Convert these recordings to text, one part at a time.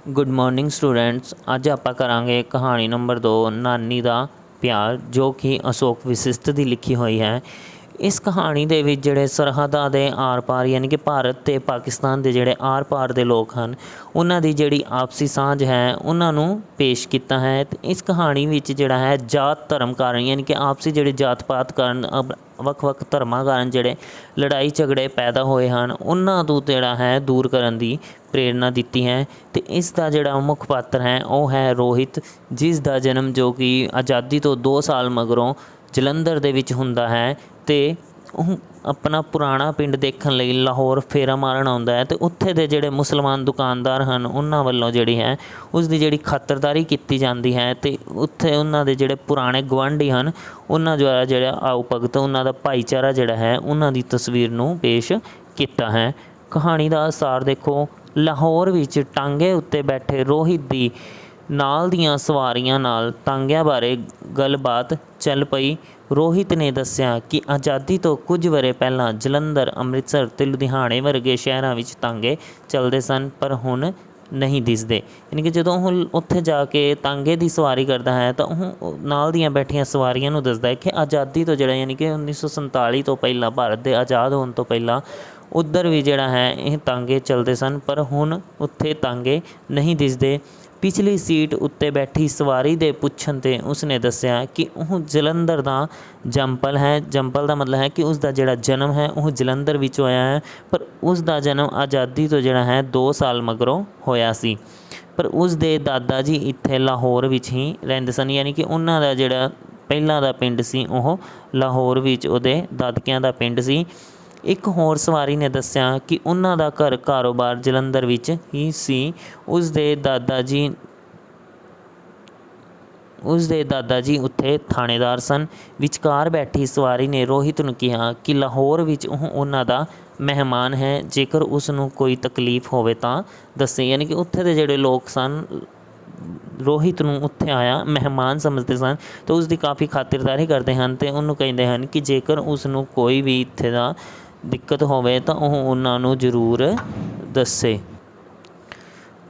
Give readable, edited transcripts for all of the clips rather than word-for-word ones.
Good morning students. अज आप करांगे कहानी नंबर 2 नानी दा प्यार, जो कि अशोक वशिष्ठ की लिखी हुई है। इस कहानी दे विच जिहड़े सरहदां दे आर पार यानी कि भारत ते पाकिस्तान के जिहड़े आर पार के लोग हैं उन्हां दी जिहड़ी आपसी सांझ है उन्हां नूं पेश किया है। ते इस कहानी विच जिहड़ा है जात धर्म कारण यानी कि आपसी जिहड़ी जात पात कारण ਵੱਖ-ਵੱਖ ਧਰਮਾਂ ਕਾਰਨ ਜਿਹੜੇ लड़ाई झगड़े पैदा होए हैं उन्हां तों जिहड़ा है दूर करन दी प्रेरणा दी है। तो इसका जिहड़ा मुख पात्र है वह है रोहित, जिस दा जन्म जो कि आज़ादी तो 2 साल मगरों जलंधर दे विच हुंदा है। तो अपना पुराना पिंड देखने लई लाहौर फेरा मारन आउंदा है। तो उत्थे दे जिहड़े मुसलमान दुकानदार हैं उन्हां वल्लों जिहड़ी है उसकी जिहड़ी खातरदारी की जाती है। तो उत्थे उन्हां दे जिहड़े पुराने गवांढी हैं उन्हां द्वारा जिहड़ा आओ भगत उन्हां दा भाईचारा जिहड़ा है उन्हां दी तस्वीर नूं पेश किया है। कहानी का आसार देखो। लाहौर विच टांगे उत्ते बैठे रोहित दी नाल दियां सवारियां नाल तांगिਆਂ बारे गलबात चल पई। रोहित ने दस्सिया कि आज़ादी तो कुछ वरे पहलां जलंधर, अमृतसर ते लुधियाणे वर्गे शहरां विच तांगे चलते सन, पर हुण नहीं दिसदे। यानी कि जदों उत्थे जाके तांगे की सवारी करता है तो नाल दियां बैठियां सवारियां नूं दसदा है कि आज़ादी तो जिहड़ा यानी कि 1947 तो पहलां भारत के आज़ाद होने तो पहलां उधर भी जिहड़ा है ये तांगे चलते सन, पर हुण उत्थे तांगे नहीं दिसदे। पिछली सीट उत्ते बैठी सवारी दे पुछण ते उसने दस्सिया कि वह जलंधर दा जंपल है। जंपल का मतलब है कि उसका जिहड़ा जन्म है वह जलंधर विच होया है, पर उसका जन्म आज़ादी तो जिहड़ा है 2 साल मगरों होया सी। पर उसके दादा जी इत्थे लाहौर विच ही रहिंदे सन, यानी कि उन्हां दा जिहड़ा पहलां दा पिंड सी वह लाहौर विच उहदे दादकियां दा पिंड सी। एक होर सवारी ने दस्सिया कि उन्हां दा घर कारोबार जलंधर विच ही सी। उसदे दादा जी उत्थे थाणेदार सन। विचकार बैठी सवारी ने रोहित नूं कहा कि लाहौर विच उन्हां दा मेहमान है, जेकर उसनूं कोई तकलीफ होवे तां दस्से। यानी कि उत्थे दे जिहड़े लोग सन रोहित नूं उत्थे आया मेहमान समझते सन, तो उसकी काफ़ी खातिरदारी करते हैं। तो उन्होंने कहते हैं कि जेकर उसनूं कोई भी इत्थे दा दिक्कत होवे तो उन्हां नूं जरूर दस्से।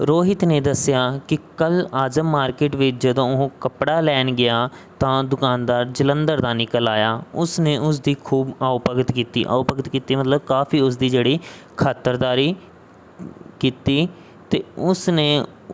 रोहित ने दस्सिया कि कल आजम मार्केट में जदों वह कपड़ा लैन गया तो दुकानदार जलंधर का निकल आया। उसने उसकी खूब आओ भगत की। आओ भगत की मतलब काफ़ी उसकी जड़ी खातरदारी की। तो उसने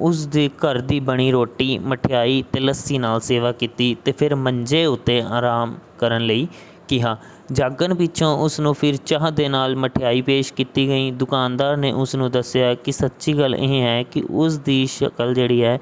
उसके घर की बनी रोटी, मठियाई ते लस्सी नाल सेवा की। तो फिर मंजे उत्ते आराम करन लई कहा। जागन पिछों उसनों फिर चाह दे नाल मठियाई पेश की गई। दुकानदार ने उसनों दस्सिया कि सच्ची गल यह है कि उसकी शक्ल जिहड़ी है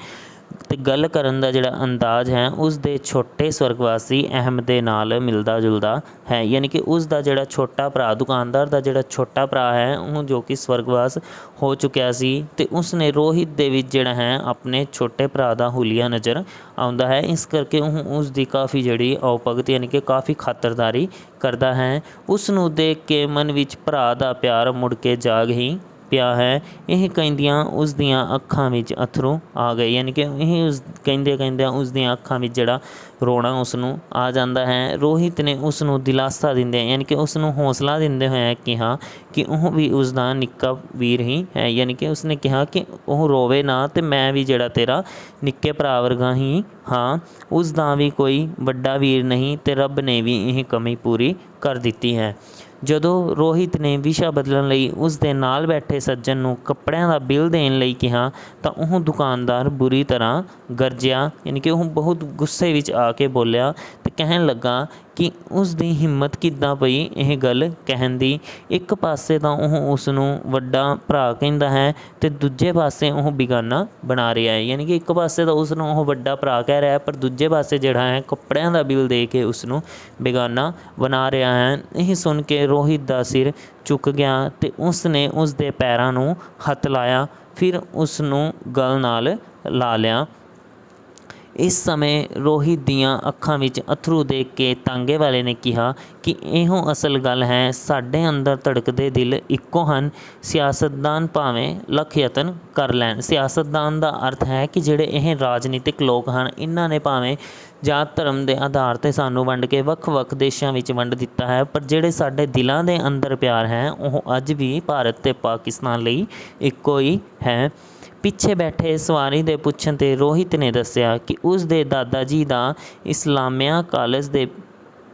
ते गल करन दा जिहड़ा अंदाज़ है उसके छोटे स्वर्गवासी अहमद दे नाल मिलदा जुलदा है। यानी कि उसका जिहड़ा छोटा भरा दुकानदार का जिहड़ा छोटा भरा है वह जो कि स्वर्गवास हो चुकिया सी। ते उसने रोहित दे विच जिहड़ा है अपने छोटे भरा दा हुलिया नज़र आउंदा है। इस करके उसकी काफ़ी जिहड़ी आओ भगत यानी कि काफ़ी खातरदारी करता है। उसनूं देख के मन विच भरा दा प्यार मुड़ के जाग ही पिया है। यह कहदियाँ उसदियाँ अखां विच अथरू आ गए। यानी कि यह उस कहंदे उसदियाँ अखां विच जिहड़ा रोना उसनूं आ जाता है। रोहित ने उसनूं दिलासा दिंदे यानी कि उसनूं हौसला दिंदे हुए कहा कि वह भी उसका निक्का वीर ही है। यानी कि उसने कहा कि वह रोवे ना, तो मैं भी जिहड़ा तेरा निक्के भरा वर्गा ही हाँ, उसका भी कोई वड्डा वीर नहीं, तो रब ने भी यह कमी पूरी कर दी है। जदों रोहित ने विशा बदलण लई उसदे नाल बैठे सज्जन नूं कपड़िਆਂ ਦਾ बिल देण लई कहा तो वह दुकानदार बुरी तरह गरजिया। यानी कि वह बहुत गुस्से विच आके बोलिया तो कहन लगा कि उसकी हिम्मत किद्दां पई यह गल कहन दी। एक पासे तो वह उसनूं वड्डा भरा कहंदा है तो दूजे पासे वह बेगाना बना रहा है। यानी कि एक पासे तो उसनूं वह वड्डा भरा कह रहा है, पर दूजे पासे जिहड़ा है कपड़िਆਂ ਦਾ बिल दे के उसनूं बेगाना बना रहा है। यह सुन के रोहित का सिर झुक गया तो उसने उसके पैरों नूं हथ लाया, फिर उसनूं गल नाल ला लिया। इस समय रोहित दियाँ अखां विच अथरू देख के तांगे वाले ने कहा कि इहो असल गल है, साडे अंदर धड़कदे दिल इक्को हन। सियासतदान भावें लख यतन कर लैन। सियासतदान का अर्थ है कि जिहड़े यह राजनीतिक लोग हैं इन्हां ने भावें जात धर्म के आधार पर सानू वंड के ਵੱਖ-ਵੱਖ देशों में वंड दिता है, पर जिहड़े साडे दिलों के अंदर प्यार है वह अज भी भारत ते पाकिस्तान लई इक्को ही है। ਪਿੱਛੇ ਬੈਠੇ ਸਵਾਰੀ ਦੇ ਪੁੱਛਣ 'ਤੇ ਰੋਹਿਤ ਨੇ ਦੱਸਿਆ ਕਿ ਉਸ ਦੇ ਦਾਦਾ ਜੀ ਦਾ ਇਸਲਾਮੀਆ ਕਾਲਜ ਦੇ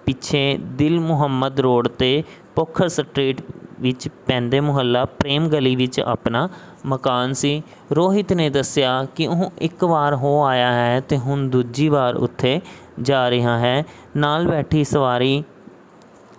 ਪਿੱਛੇ ਦਿਲ ਮੁਹੰਮਦ ਰੋਡ 'ਤੇ ਪੋਖਰ ਸਟਰੀਟ ਵਿੱਚ ਪੈਂਦੇ ਮੁਹੱਲਾ ਪ੍ਰੇਮ ਗਲੀ ਵਿੱਚ ਆਪਣਾ ਮਕਾਨ ਸੀ। ਰੋਹਿਤ ਨੇ ਦੱਸਿਆ ਕਿ ਉਹ ਇੱਕ ਵਾਰ ਹੋ ਆਇਆ ਹੈ ਅਤੇ ਹੁਣ ਦੂਜੀ ਵਾਰ ਉੱਥੇ ਜਾ ਰਿਹਾ ਹੈ। ਨਾਲ ਬੈਠੀ ਸਵਾਰੀ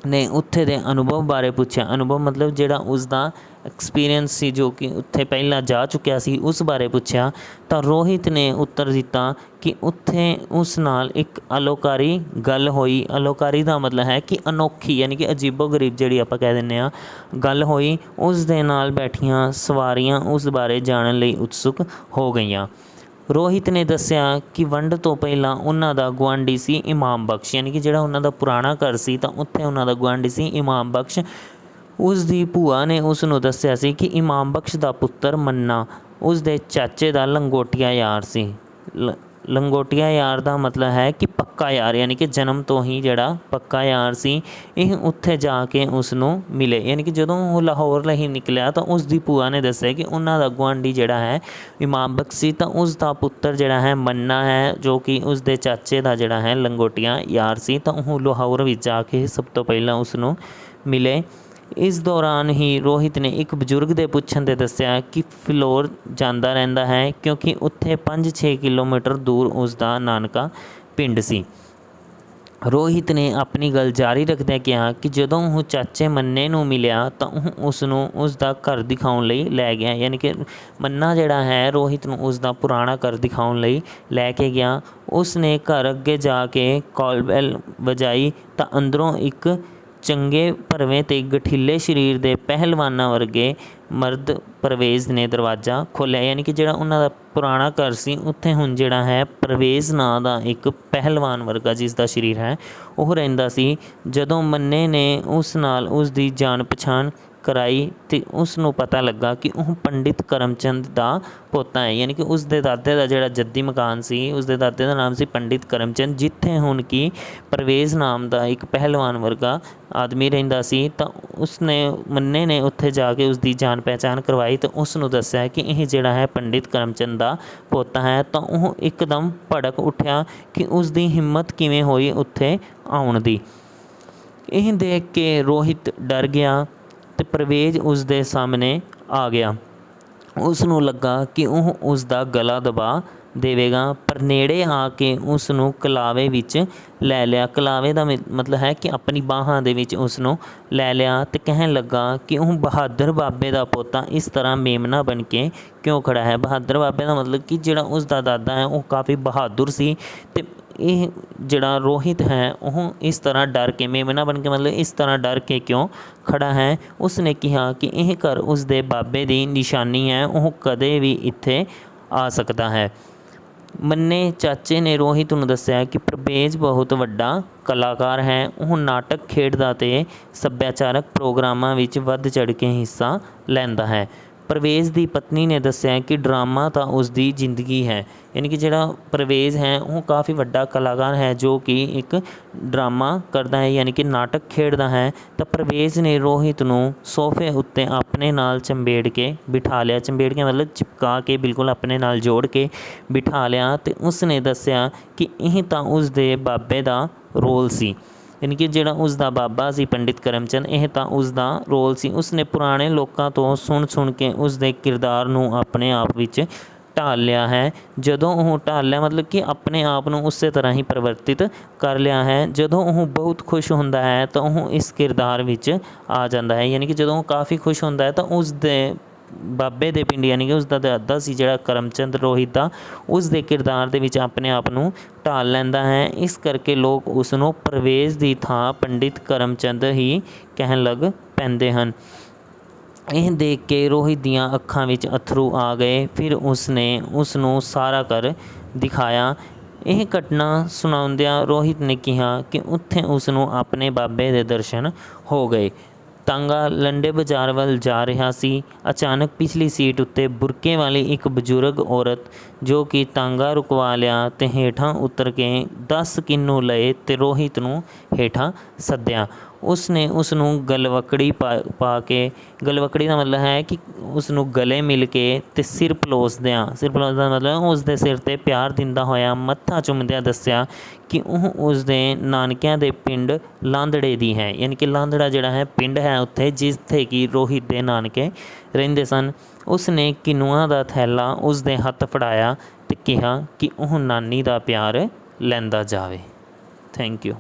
ਨੇ ਉੱਥੇ ਦੇ ਅਨੁਭਵ ਬਾਰੇ ਪੁੱਛਿਆ। ਅਨੁਭਵ ਮਤਲਬ ਜਿਹੜਾ ਉਸਦਾ ਐਕਸਪੀਰੀਅੰਸ ਸੀ, ਜੋ ਕਿ ਉੱਥੇ ਪਹਿਲਾਂ ਜਾ ਚੁੱਕਿਆ ਸੀ, ਉਸ ਬਾਰੇ ਪੁੱਛਿਆ। ਤਾਂ ਰੋਹਿਤ ਨੇ ਉੱਤਰ ਦਿੱਤਾ ਕਿ ਉੱਥੇ ਉਸ ਨਾਲ ਇੱਕ ਅਲੋਕਾਰੀ ਗੱਲ ਹੋਈ। ਅਲੋਕਾਰੀ ਦਾ ਮਤਲਬ ਹੈ ਕਿ ਅਨੋਖੀ, ਯਾਨੀ ਕਿ ਅਜੀਬੋ ਗਰੀਬ ਜਿਹੜੀ ਆਪਾਂ ਕਹਿ ਦਿੰਦੇ ਹਾਂ, ਗੱਲ ਹੋਈ। ਉਸ ਦੇ ਨਾਲ ਬੈਠੀਆਂ ਸਵਾਰੀਆਂ ਉਸ ਬਾਰੇ ਜਾਣਨ ਲਈ ਉਤਸੁਕ ਹੋ ਗਈਆਂ। ਰੋਹਿਤ ਨੇ ਦੱਸਿਆ ਕਿ ਵੰਡ ਤੋਂ ਪਹਿਲਾਂ ਉਹਨਾਂ ਦਾ ਗੁਆਂਢੀ ਸੀ ਇਮਾਮ ਬਖਸ਼, ਯਾਨੀ ਕਿ ਜਿਹੜਾ ਉਹਨਾਂ ਦਾ ਪੁਰਾਣਾ ਘਰ ਸੀ ਤਾਂ ਉੱਥੇ ਉਹਨਾਂ ਦਾ ਗੁਆਂਢੀ ਸੀ ਇਮਾਮ ਬਖਸ਼। ਉਸ ਦੀ ਭੂਆ ਨੇ ਉਸ ਨੂੰ ਦੱਸਿਆ ਸੀ ਕਿ ਇਮਾਮ ਬਖਸ਼ ਦਾ ਪੁੱਤਰ ਮੰਨਾ ਉਸ ਦੇ ਚਾਚੇ ਦਾ ਲੰਗੋਟੀਆ ਯਾਰ ਸੀ। ਲੰਗੋਟੀਆ ਯਾਰ ਦਾ ਮਤਲਬ ਹੈ ਕਿ ਪੱਕਾ ਯਾਰ, ਯਾਨੀ ਕਿ ਜਨਮ ਤੋਂ ਹੀ ਜਿਹੜਾ ਪੱਕਾ ਯਾਰ ਸੀ। ਇਹ ਉੱਥੇ ਜਾ ਕੇ ਉਸ ਨੂੰ ਮਿਲੇ, ਯਾਨੀ ਕਿ ਜਦੋਂ ਉਹ ਲਾਹੌਰ ਲਈ ਨਿਕਲਿਆ ਤਾਂ ਉਸ ਦੀ ਭੂਆ ਨੇ ਦੱਸਿਆ ਕਿ ਉਹਨਾਂ ਦਾ ਗੁਆਂਢੀ ਜਿਹੜਾ ਹੈ ਇਮਾਮ ਬਖਸ਼ ਸੀ, ਤਾਂ ਉਸ ਦਾ ਪੁੱਤਰ ਜਿਹੜਾ ਹੈ ਮੰਨਾ ਹੈ, ਜੋ ਕਿ ਉਸ ਦੇ ਚਾਚੇ ਦਾ ਜਿਹੜਾ ਹੈ ਲੰਗੋਟੀਆ ਯਾਰ ਸੀ। ਤਾਂ ਉਹ ਲਾਹੌਰ ਵਿੱਚ ਜਾ ਕੇ ਸਭ ਤੋਂ ਪਹਿਲਾਂ ਉਸ ਨੂੰ ਮਿਲੇ। ਇਸ ਦੌਰਾਨ ਹੀ ਰੋਹਿਤ ਨੇ ਇੱਕ ਬਜ਼ੁਰਗ ਦੇ ਪੁੱਛਣ 'ਤੇ ਦੱਸਿਆ ਕਿ ਫਿਲੌਰ ਜਾਂਦਾ ਰਹਿੰਦਾ ਹੈ, ਕਿਉਂਕਿ ਉੱਥੇ 5-6 ਕਿਲੋਮੀਟਰ ਦੂਰ ਉਸ ਦਾ ਨਾਨਕਾ ਪਿੰਡ ਸੀ। ਰੋਹਿਤ ਨੇ ਆਪਣੀ ਗੱਲ ਜਾਰੀ ਰੱਖਦਿਆਂ ਕਿਹਾ ਕਿ ਜਦੋਂ ਉਹ ਚਾਚੇ ਮੰਨੇ ਨੂੰ ਮਿਲਿਆ ਤਾਂ ਉਹ ਉਸ ਨੂੰ ਉਸ ਦਾ ਘਰ ਦਿਖਾਉਣ ਲਈ ਲੈ ਗਿਆ, ਯਾਨੀ ਕਿ ਮੰਨਾ ਜਿਹੜਾ ਹੈ ਰੋਹਿਤ ਨੂੰ ਉਸ ਦਾ ਪੁਰਾਣਾ ਘਰ ਦਿਖਾਉਣ ਲਈ ਲੈ ਕੇ ਗਿਆ। ਉਸ ਨੇ ਘਰ ਅੱਗੇ ਜਾ ਕੇ ਕਾਲ ਬੈਲ ਵਜਾਈ ਤਾਂ ਅੰਦਰੋਂ ਇੱਕ ਚੰਗੇ ਭਰਵੇਂ ਅਤੇ ਗਠੀਲੇ ਸਰੀਰ ਦੇ ਪਹਿਲਵਾਨਾਂ ਵਰਗੇ ਮਰਦ ਪਰਵੇਜ਼ ਨੇ ਦਰਵਾਜ਼ਾ ਖੋਲ੍ਹਿਆ, ਯਾਨੀ ਕਿ ਜਿਹੜਾ ਉਹਨਾਂ ਦਾ ਪੁਰਾਣਾ ਘਰ ਸੀ ਉੱਥੇ ਹੁਣ ਜਿਹੜਾ ਹੈ ਪਰਵੇਜ਼ ਨਾਂ ਦਾ ਇੱਕ ਪਹਿਲਵਾਨ ਵਰਗਾ ਜਿਸ ਦਾ ਸਰੀਰ ਹੈ ਉਹ ਰਹਿੰਦਾ ਸੀ। ਜਦੋਂ ਮੰਨੇ ਨੇ ਉਸ ਨਾਲ ਉਸ ਦੀ ਜਾਣ ਪਛਾਣ ਕਰਾਈ ਅਤੇ ਉਸ ਨੂੰ ਪਤਾ ਲੱਗਾ ਕਿ ਉਹ ਪੰਡਿਤ ਕਰਮਚੰਦ ਦਾ ਪੋਤਾ ਹੈ, ਯਾਨੀ ਕਿ ਉਸ ਦੇ ਦਾਦੇ ਦਾ ਜਿਹੜਾ ਜੱਦੀ ਮਕਾਨ ਸੀ, ਉਸ ਦੇ ਦਾਦੇ ਦਾ ਨਾਮ ਸੀ ਪੰਡਿਤ ਕਰਮਚੰਦ, ਜਿੱਥੇ ਹੁਣ ਕਿ ਪਰਵੇਜ਼ ਨਾਮ ਦਾ ਇੱਕ ਪਹਿਲਵਾਨ ਵਰਗਾ ਆਦਮੀ ਰਹਿੰਦਾ ਸੀ। ਤਾਂ ਮੰਨੇ ਨੇ ਉੱਥੇ ਜਾ ਕੇ ਉਸ ਦੀ ਜਾਣ ਪਹਿਚਾਣ ਕਰਵਾਈ ਅਤੇ ਉਸ ਨੂੰ ਦੱਸਿਆ ਕਿ ਇਹ ਜਿਹੜਾ ਹੈ ਪੰਡਿਤ ਕਰਮਚੰਦ ਦਾ ਪੋਤਾ ਹੈ। ਤਾਂ ਉਹ ਇੱਕਦਮ ਭੜਕ ਉੱਠਿਆ ਕਿ ਉਸ ਦੀ ਹਿੰਮਤ ਕਿਵੇਂ ਹੋਈ ਉੱਥੇ ਆਉਣ ਦੀ। ਇਹ ਦੇਖ ਕੇ ਰੋਹਿਤ ਡਰ ਗਿਆ ਅਤੇ ਪਰਵੇਜ਼ ਉਸ ਦੇ ਸਾਹਮਣੇ ਆ ਗਿਆ। ਉਸ ਨੂੰ ਲੱਗਾ ਕਿ ਉਹ ਉਸ ਦਾ ਗਲਾ ਦਬਾ ਦੇਵੇਗਾ, ਪਰ ਨੇੜੇ ਆ ਕੇ ਉਸ ਨੂੰ ਕਲਾਵੇ ਵਿੱਚ ਲੈ ਲਿਆ। ਕਲਾਵੇ ਦਾ ਮਤਲਬ ਹੈ ਕਿ ਆਪਣੀ ਬਾਹਾਂ ਦੇ ਵਿੱਚ ਉਸ ਨੂੰ ਲੈ ਲਿਆ ਅਤੇ ਕਹਿਣ ਲੱਗਾ ਕਿ ਉਹ ਬਹਾਦਰ ਬਾਬੇ ਦਾ ਪੋਤਾ ਇਸ ਤਰ੍ਹਾਂ ਮੇਮਨਾ ਬਣ ਕੇ ਕਿਉਂ ਖੜ੍ਹਾ ਹੈ। ਬਹਾਦਰ ਬਾਬੇ ਦਾ ਮਤਲਬ ਕਿ ਜਿਹੜਾ ਉਸ ਦਾ ਦਾਦਾ ਹੈ ਉਹ ਕਾਫੀ ਬਹਾਦਰ ਸੀ, ਅਤੇ ਇਹ ਜਿਹੜਾ ਰੋਹਿਤ ਹੈ ਉਹ ਇਸ ਤਰ੍ਹਾਂ ਡਰ ਕੇ, ਮੇਮਨਾ ਬਣ ਕੇ ਮਤਲਬ ਇਸ ਤਰ੍ਹਾਂ ਡਰ ਕੇ ਕਿਉਂ ਖੜ੍ਹਾ ਹੈ। ਉਸ ਨੇ ਕਿਹਾ ਕਿ ਇਹ ਘਰ ਉਸ ਦੇ ਬਾਬੇ ਦੀ ਨਿਸ਼ਾਨੀ ਹੈ, ਉਹ ਕਦੇ ਵੀ ਇੱਥੇ ਆ ਸਕਦਾ ਹੈ। ਮੰਨੇ ਚਾਚੇ ਨੇ ਰੋਹਿਤ ਨੂੰ ਦੱਸਿਆ ਕਿ ਪਰਵੇਜ਼ ਬਹੁਤ ਵੱਡਾ ਕਲਾਕਾਰ ਹੈ, ਉਹ ਨਾਟਕ ਖੇਡਦਾ ਅਤੇ ਸੱਭਿਆਚਾਰਕ ਪ੍ਰੋਗਰਾਮਾਂ ਵਿੱਚ ਵੱਧ ਚੜ੍ਹ ਕੇ ਹਿੱਸਾ ਲੈਂਦਾ ਹੈ। ਪਰਵੇਜ਼ ਦੀ ਪਤਨੀ ਨੇ ਦੱਸਿਆ ਕਿ ਡਰਾਮਾ ਤਾਂ ਉਸ ਦੀ ਜ਼ਿੰਦਗੀ ਹੈ, ਯਾਨੀ ਕਿ ਜਿਹੜਾ ਪਰਵੇਜ਼ ਹੈ ਉਹ ਕਾਫੀ ਵੱਡਾ ਕਲਾਕਾਰ ਹੈ ਜੋ ਕਿ ਇੱਕ ਡਰਾਮਾ ਕਰਦਾ ਹੈ, ਯਾਨੀ ਕਿ ਨਾਟਕ ਖੇਡਦਾ ਹੈ। ਤਾਂ ਪਰਵੇਜ਼ ਨੇ ਰੋਹਿਤ ਨੂੰ ਸੋਫੇ ਉੱਤੇ ਆਪਣੇ ਨਾਲ ਚੰਬੇੜ ਕੇ ਬਿਠਾ ਲਿਆ। ਚੰਬੇੜ ਕੇ ਮਤਲਬ ਚਿਪਕਾ ਕੇ ਬਿਲਕੁਲ ਆਪਣੇ ਨਾਲ ਜੋੜ ਕੇ ਬਿਠਾ ਲਿਆ ਅਤੇ ਉਸ ਨੇ ਦੱਸਿਆ ਕਿ ਇਹ ਤਾਂ ਉਸ ਦੇ ਬਾਬੇ ਦਾ ਰੋਲ ਸੀ, ਯਾਨੀ ਕਿ ਜਿਹੜਾ ਉਸ ਦਾ ਬਾਬਾ ਸੀ ਪੰਡਿਤ ਕਰਮਚੰਦ, ਇਹ ਤਾਂ ਉਸ ਦਾ ਰੋਲ ਸੀ। ਉਸ ਨੇ ਪੁਰਾਣੇ ਲੋਕਾਂ ਤੋਂ ਸੁਣ ਕੇ ਉਸ ਦੇ ਕਿਰਦਾਰ ਨੂੰ ਆਪਣੇ ਆਪ ਵਿੱਚ ਢਾਲ ਲਿਆ ਹੈ। ਜਦੋਂ ਉਹ ਢਾਲ ਲਿਆ ਮਤਲਬ ਕਿ ਆਪਣੇ ਆਪ ਨੂੰ ਉਸੇ ਤਰ੍ਹਾਂ ਹੀ ਪਰਿਵਰਤਿਤ ਕਰ ਲਿਆ ਹੈ। ਜਦੋਂ ਉਹ ਬਹੁਤ ਖੁਸ਼ ਹੁੰਦਾ ਹੈ ਤਾਂ ਉਹ ਇਸ ਕਿਰਦਾਰ ਵਿੱਚ ਆ ਜਾਂਦਾ ਹੈ, ਯਾਨੀ ਕਿ ਜਦੋਂ ਉਹ ਕਾਫੀ ਖੁਸ਼ ਹੁੰਦਾ ਹੈ ਤਾਂ ਉਸ ਦੇ ਬਾਬੇ ਦੇ ਪਿੰਡ, ਯਾਨੀ ਕਿ ਉਸ ਦਾ ਦਾਦਾ ਸੀ ਜਿਹੜਾ ਕਰਮਚੰਦ ਰੋਹਿਤ ਦਾ, ਉਸ ਦੇ ਕਿਰਦਾਰ ਦੇ ਵਿੱਚ ਆਪਣੇ ਆਪ ਨੂੰ ਢਾਲ ਲੈਂਦਾ ਹੈ। ਇਸ ਕਰਕੇ ਲੋਕ ਉਸ ਨੂੰ ਪਰਵੇਜ਼ ਦੀ ਥਾਂ ਪੰਡਿਤ ਕਰਮਚੰਦ ਹੀ ਕਹਿਣ ਲੱਗ ਪੈਂਦੇ ਹਨ। ਇਹ ਦੇਖ ਕੇ ਰੋਹਿਤ ਦੀਆਂ ਅੱਖਾਂ ਵਿੱਚ ਅੱਥਰੂ ਆ ਗਏ। ਫਿਰ ਉਸ ਨੇ ਉਸ ਨੂੰ ਸਾਰਾ ਘਰ ਦਿਖਾਇਆ। ਇਹ ਘਟਨਾ ਸੁਣਾਉਂਦਿਆਂ ਰੋਹਿਤ ਨੇ ਕਿਹਾ ਕਿ ਉੱਥੇ ਉਸ ਨੂੰ ਆਪਣੇ ਬਾਬੇ ਦੇ ਦਰਸ਼ਨ ਹੋ ਗਏ। ਤਾਂਗਾ ਲੰਡੇ ਬਾਜ਼ਾਰ ਵੱਲ ਜਾ ਰਿਹਾ ਸੀ। ਅਚਾਨਕ ਪਿਛਲੀ ਸੀਟ ਉੱਤੇ ਬੁਰਕੇ ਵਾਲੀ ਇੱਕ ਬਜ਼ੁਰਗ ਔਰਤ, ਜੋ ਕਿ ਤਾਂਗਾ ਰੁਕਵਾ ਲਿਆ ਅਤੇ ਹੇਠਾਂ ਉਤਰ ਕੇ 10 ਕਿੰਨੂ ਲਏ ਅਤੇ ਰੋਹਿਤ ਨੂੰ ਹੇਠਾਂ ਸੱਦਿਆ। ਉਸਨੇ ਉਸ ਨੂੰ ਗਲਵਕੜੀ ਪਾ ਕੇ, ਗਲਵਕੜੀ ਦਾ ਮਤਲਬ ਹੈ ਕਿ ਉਸ ਨੂੰ ਗਲੇ ਮਿਲ ਕੇ ਅਤੇ ਸਿਰ ਪਲੋਸਦਿਆਂ, ਸਿਰ ਪਲੋਸਦਾ ਮਤਲਬ ਉਸ ਦੇ ਸਿਰ 'ਤੇ ਪਿਆਰ ਦਿੰਦਾ ਹੋਇਆ ਮੱਥਾ ਚੁੰਮਦਿਆਂ ਦੱਸਿਆ ਕਿ ਉਹ ਉਸਦੇ ਨਾਨਕਿਆਂ ਦੇ ਪਿੰਡ ਲਾਂਦੜੇ ਦੀ ਹੈ। ਯਾਨੀ ਕਿ ਲਾਂਦੜਾ ਜਿਹੜਾ ਹੈ ਪਿੰਡ ਹੈ ਉੱਥੇ, ਜਿੱਥੇ ਕਿ ਰੋਹਿਤ ਦੇ ਨਾਨਕੇ ਰਹਿੰਦੇ ਸਨ। ਉਸਨੇ ਕਿਨੂਆਂ ਦਾ ਥੈਲਾ ਉਸਦੇ ਹੱਥ ਫੜਾਇਆ ਅਤੇ ਕਿਹਾ ਕਿ ਉਹ ਨਾਨੀ ਦਾ ਪਿਆਰ ਲੈਂਦਾ ਜਾਵੇ। Thank you.